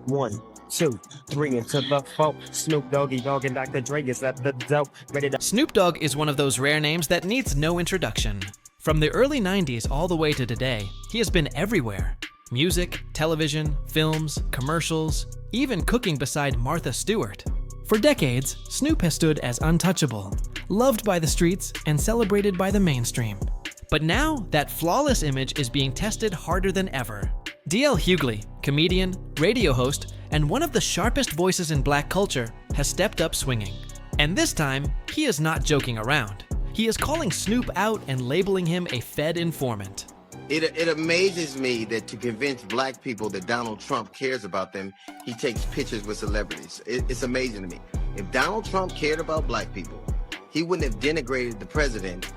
1, 2, 3 into the 4. Snoop Doggy Dogg and Dr. Dre is at the dope. Ready to. Snoop Dogg is one of those rare names that needs no introduction. From the early 90s all the way to today, he has been everywhere. Music, television, films, commercials, even cooking beside Martha Stewart. For decades, Snoop has stood as untouchable, loved by the streets and celebrated by the mainstream. But now, that flawless image is being tested harder than ever. DL Hughley, comedian, radio host, and one of the sharpest voices in black culture, has stepped up swinging. And this time, he is not joking around. He is calling Snoop out and labeling him a Fed informant. It amazes me that to convince black people that Donald Trump cares about them, he takes pictures with celebrities. It's amazing to me. If Donald Trump cared about black people, he wouldn't have denigrated the president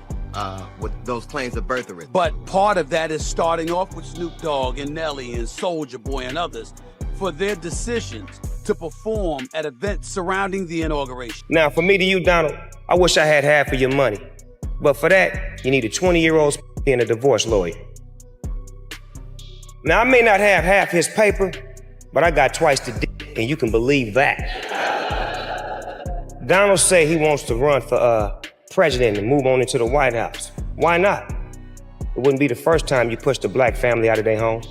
with those claims of birtherism. But part of that is starting off with Snoop Dogg and Nelly and Soulja Boy and others for their decisions to perform at events surrounding the inauguration. Now, for me to you, Donald, I wish I had half of your money. But for that, you need a 20-year-old and a divorce lawyer. Now, I may not have half his paper, but I got twice the dick, and you can believe that. Donald say he wants to run for president and move on into the White House. Why not? It wouldn't be the first time you pushed a black family out of their home.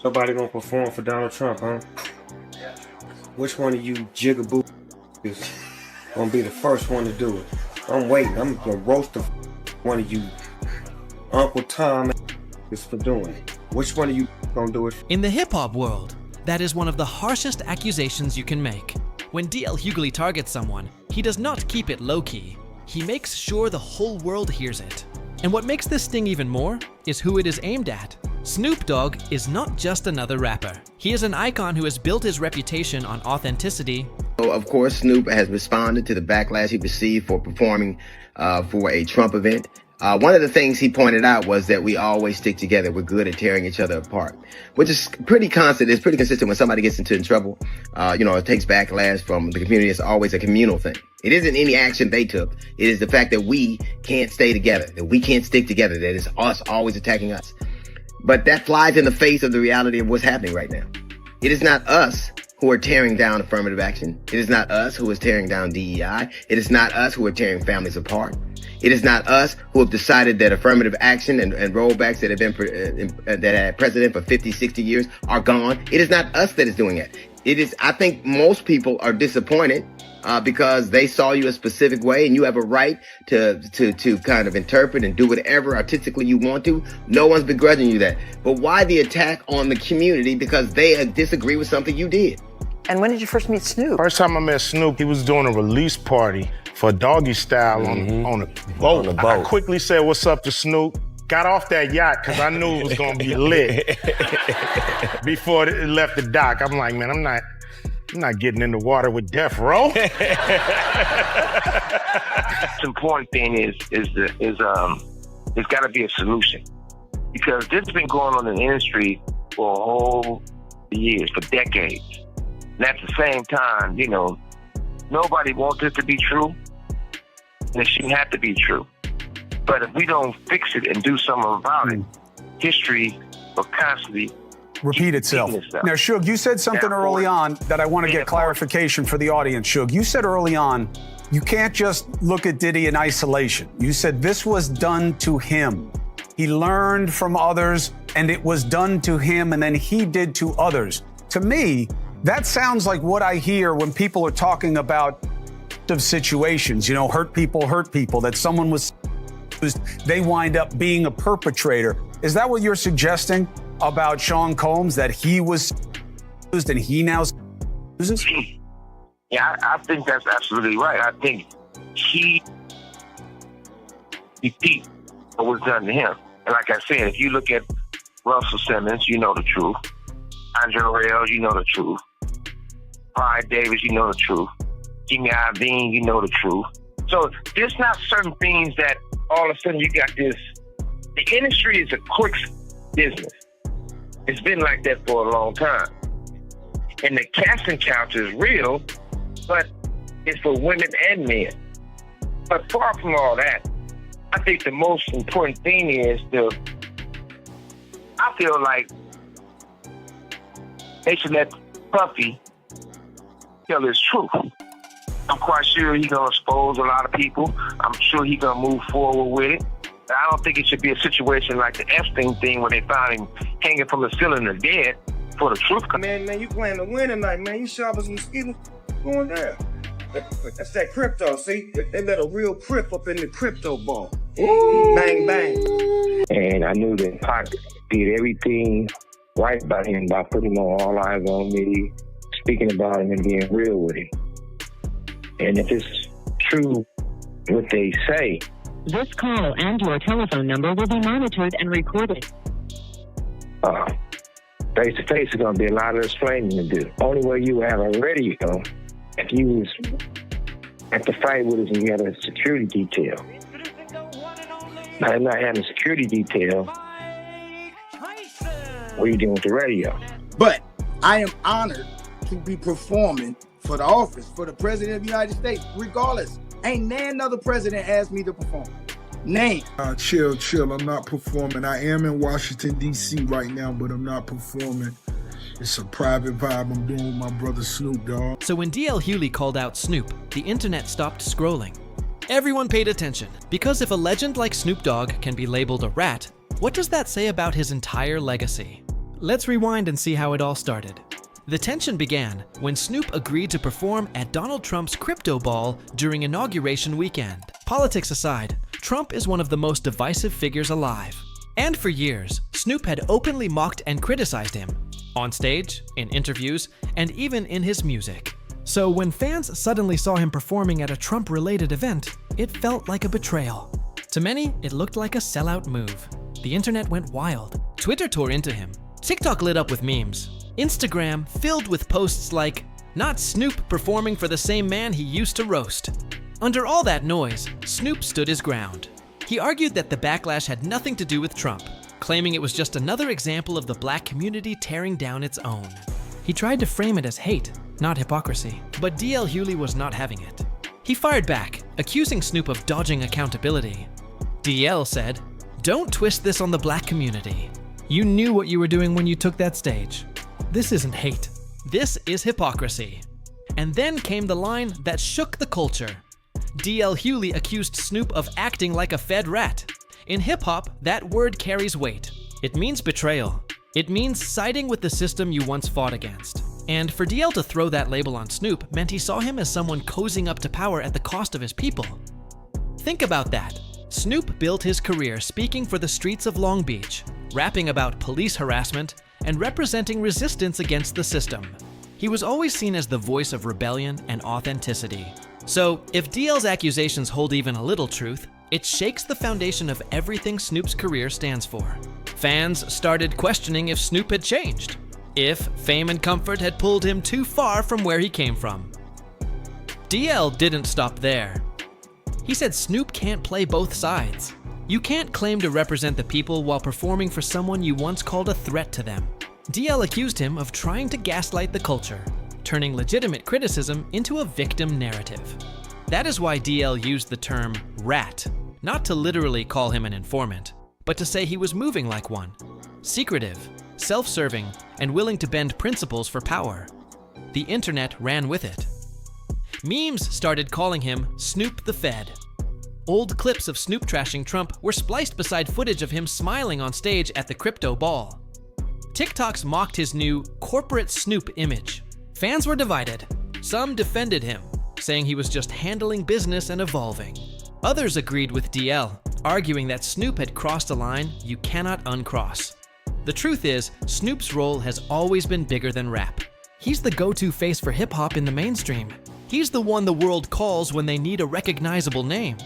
Nobody gonna perform for Donald Trump, huh? Which one of you jigaboo is gonna be the first one to do it? I'm waiting. I'm gonna roast the one of you Uncle Tom is for doing it. Which one of you gonna do it? In the hip-hop world, that is one of the harshest accusations you can make. When DL Hughley targets someone, he does not keep it low-key. He makes sure the whole world hears it. And what makes this sting even more is who it is aimed at. Snoop Dogg is not just another rapper. He is an icon who has built his reputation on authenticity. Of course, Snoop has responded to the backlash he received for performing for a Trump event. One of the things he pointed out was that we always stick together. We're good at tearing each other apart, which is pretty constant. It's pretty consistent when somebody gets into trouble. It takes backlash from the community. It's always a communal thing. It isn't any action they took. It is the fact that we can't stay together, that we can't stick together, that it's us always attacking us. But that flies in the face of the reality of what's happening right now. It is not us who are tearing down affirmative action. It is not us who is tearing down DEI. It is not us who are tearing families apart. It is not us who have decided that affirmative action and rollbacks that have been that had precedent for 50, 60 years are gone. It is not us that is doing it. It is, I think most people are disappointed because they saw you a specific way and you have a right to kind of interpret and do whatever artistically you want to. No one's begrudging you that. But why the attack on the community because they disagree with something you did? And when did you first meet Snoop? First time I met Snoop, he was doing a release party for Doggy Style on a boat. I quickly said, "What's up?" to Snoop. Got off that yacht because I knew it was gonna be lit before it left the dock. I'm like, man, I'm not getting in the water with Death Row. The important thing is it's got to be a solution because this has been going on in the industry for a whole years, for decades. And at the same time, nobody wants it to be true, and it shouldn't have to be true. But if we don't fix it and do something about it, history will constantly repeat itself. Now, Suge, you said something early on that I want to get clarification for the audience. Suge, you said early on, you can't just look at Diddy in isolation. You said this was done to him. He learned from others, and it was done to him, and then he did to others. To me, that sounds like what I hear when people are talking about situations, hurt people, that someone was, they wind up being a perpetrator. Is that what you're suggesting about Sean Combs, that he was used and he now uses? Yeah, I think that's absolutely right. I think he repeat what was done to him. And like I said, if you look at Russell Simmons, you know the truth. Andre Rail, you know the truth. Pride Davis, you know the truth. Jimmy Iovine, you know the truth. So there's not certain things that all of a sudden you got this. The industry is a quick business. It's been like that for a long time. And the casting couch is real, but it's for women and men. But far from all that, I think the most important thing is to I feel like they should let Puffy tell his truth. I'm quite sure he's going to expose a lot of people. I'm sure he's going to move forward with it. I don't think it should be a situation like the Epstein thing where they found him hanging from the ceiling and dead for the truth. Man, you playing to win tonight, man. You sharp as mosquito. Going down. That's that crypto, see? They let a real crip up in the crypto ball. Ooh. Bang, bang. And I knew that Pac did everything right by him by putting him on All Eyes on Me, speaking about him and being real with him. And if it's true what they say, this call and your telephone number will be monitored and recorded. Face-to-face is going to be a lot of explaining to do. Only way you have a radio if you was at the fight with us and you had a security detail. Now, I'm not having a security detail. What are you doing with the radio? But I am honored to be performing for the office, for the President of the United States, regardless. Ain't another president asked me to perform. Name. Chill. I'm not performing. I am in Washington, D.C. right now, but I'm not performing. It's a private vibe I'm doing with my brother Snoop Dogg. So when DL Hughley called out Snoop, the internet stopped scrolling. Everyone paid attention, because if a legend like Snoop Dogg can be labeled a rat, what does that say about his entire legacy? Let's rewind and see how it all started. The tension began when Snoop agreed to perform at Donald Trump's crypto ball during inauguration weekend. Politics aside, Trump is one of the most divisive figures alive. And for years, Snoop had openly mocked and criticized him, on stage, in interviews, and even in his music. So when fans suddenly saw him performing at a Trump-related event, it felt like a betrayal. To many, it looked like a sellout move. The internet went wild. Twitter tore into him. TikTok lit up with memes. Instagram filled with posts like, "Not Snoop performing for the same man he used to roast." Under all that noise, Snoop stood his ground. He argued that the backlash had nothing to do with Trump, claiming it was just another example of the black community tearing down its own. He tried to frame it as hate, not hypocrisy, but DL Hughley was not having it. He fired back, accusing Snoop of dodging accountability. DL said, "Don't twist this on the black community. You knew what you were doing when you took that stage. This isn't hate. This is hypocrisy." And then came the line that shook the culture. DL Hughley accused Snoop of acting like a fed rat. In hip-hop, that word carries weight. It means betrayal. It means siding with the system you once fought against. And for DL to throw that label on Snoop meant he saw him as someone cozying up to power at the cost of his people. Think about that. Snoop built his career speaking for the streets of Long Beach, rapping about police harassment, and representing resistance against the system. He was always seen as the voice of rebellion and authenticity. So, if DL's accusations hold even a little truth, it shakes the foundation of everything Snoop's career stands for. Fans started questioning if Snoop had changed, if fame and comfort had pulled him too far from where he came from. DL didn't stop there. He said Snoop can't play both sides. You can't claim to represent the people while performing for someone you once called a threat to them. DL accused him of trying to gaslight the culture, turning legitimate criticism into a victim narrative. That is why DL used the term rat, not to literally call him an informant, but to say he was moving like one, secretive, self-serving, and willing to bend principles for power. The internet ran with it. Memes started calling him Snoop the Fed. Old clips of Snoop trashing Trump were spliced beside footage of him smiling on stage at the crypto ball. TikToks mocked his new corporate Snoop image. Fans were divided. Some defended him, saying he was just handling business and evolving. Others agreed with DL, arguing that Snoop had crossed a line you cannot uncross. The truth is, Snoop's role has always been bigger than rap. He's the go-to face for hip-hop in the mainstream. He's the one the world calls when they need a recognizable name.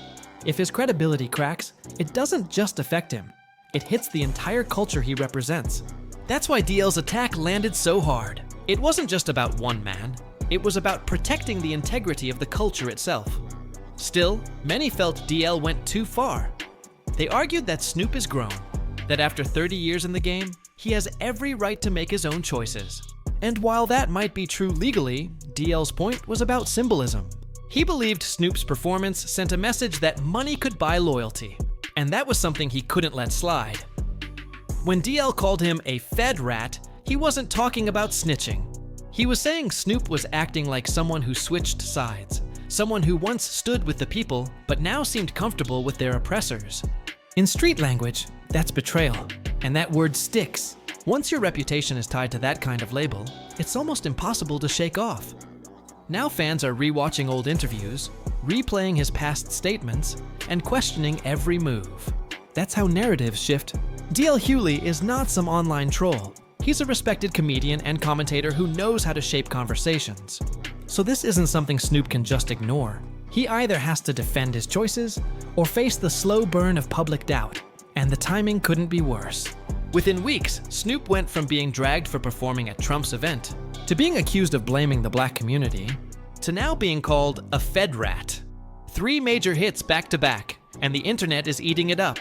If his credibility cracks, it doesn't just affect him. It hits the entire culture he represents. That's why DL's attack landed so hard. It wasn't just about one man. It was about protecting the integrity of the culture itself. Still, many felt DL went too far. They argued that Snoop is grown, that after 30 years in the game, he has every right to make his own choices. And while that might be true legally, DL's point was about symbolism. He believed Snoop's performance sent a message that money could buy loyalty, and that was something he couldn't let slide. When DL called him a Fed rat, he wasn't talking about snitching. He was saying Snoop was acting like someone who switched sides, someone who once stood with the people but now seemed comfortable with their oppressors. In street language, that's betrayal, and that word sticks. Once your reputation is tied to that kind of label, it's almost impossible to shake off. Now fans are rewatching old interviews, replaying his past statements, and questioning every move. That's how narratives shift. DL Hughley is not some online troll. He's a respected comedian and commentator who knows how to shape conversations. So this isn't something Snoop can just ignore. He either has to defend his choices or face the slow burn of public doubt, and the timing couldn't be worse. Within weeks, Snoop went from being dragged for performing at Trump's event to being accused of blaming the black community to now being called a Fed rat. 3 major hits back to back, and the internet is eating it up.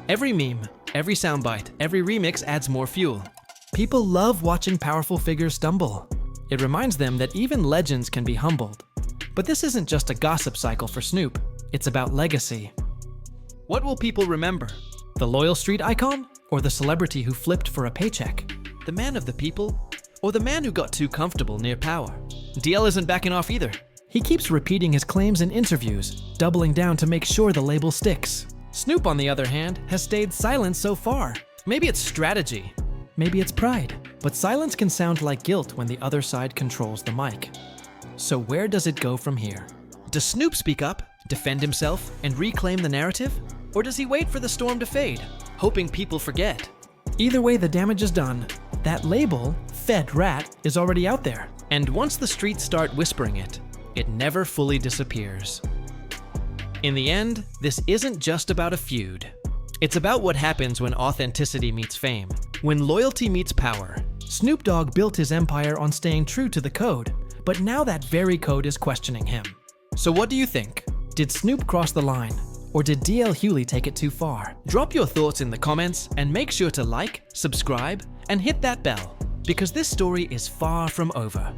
Every meme, every soundbite, every remix adds more fuel. People love watching powerful figures stumble. It reminds them that even legends can be humbled. But this isn't just a gossip cycle for Snoop, it's about legacy. What will people remember? The loyal street icon? Or the celebrity who flipped for a paycheck? The man of the people? Or the man who got too comfortable near power? DL isn't backing off either. He keeps repeating his claims in interviews, doubling down to make sure the label sticks. Snoop, on the other hand, has stayed silent so far. Maybe it's strategy, maybe it's pride, but silence can sound like guilt when the other side controls the mic. So where does it go from here? Does Snoop speak up, defend himself, and reclaim the narrative? Or does he wait for the storm to fade, hoping people forget? Either way, the damage is done. That label, Fed Rat, is already out there. And once the streets start whispering it, it never fully disappears. In the end, this isn't just about a feud. It's about what happens when authenticity meets fame, when loyalty meets power. Snoop Dogg built his empire on staying true to the code, but now that very code is questioning him. So what do you think? Did Snoop cross the line? Or did DL Hughley take it too far? Drop your thoughts in the comments and make sure to like, subscribe, and hit that bell, because this story is far from over.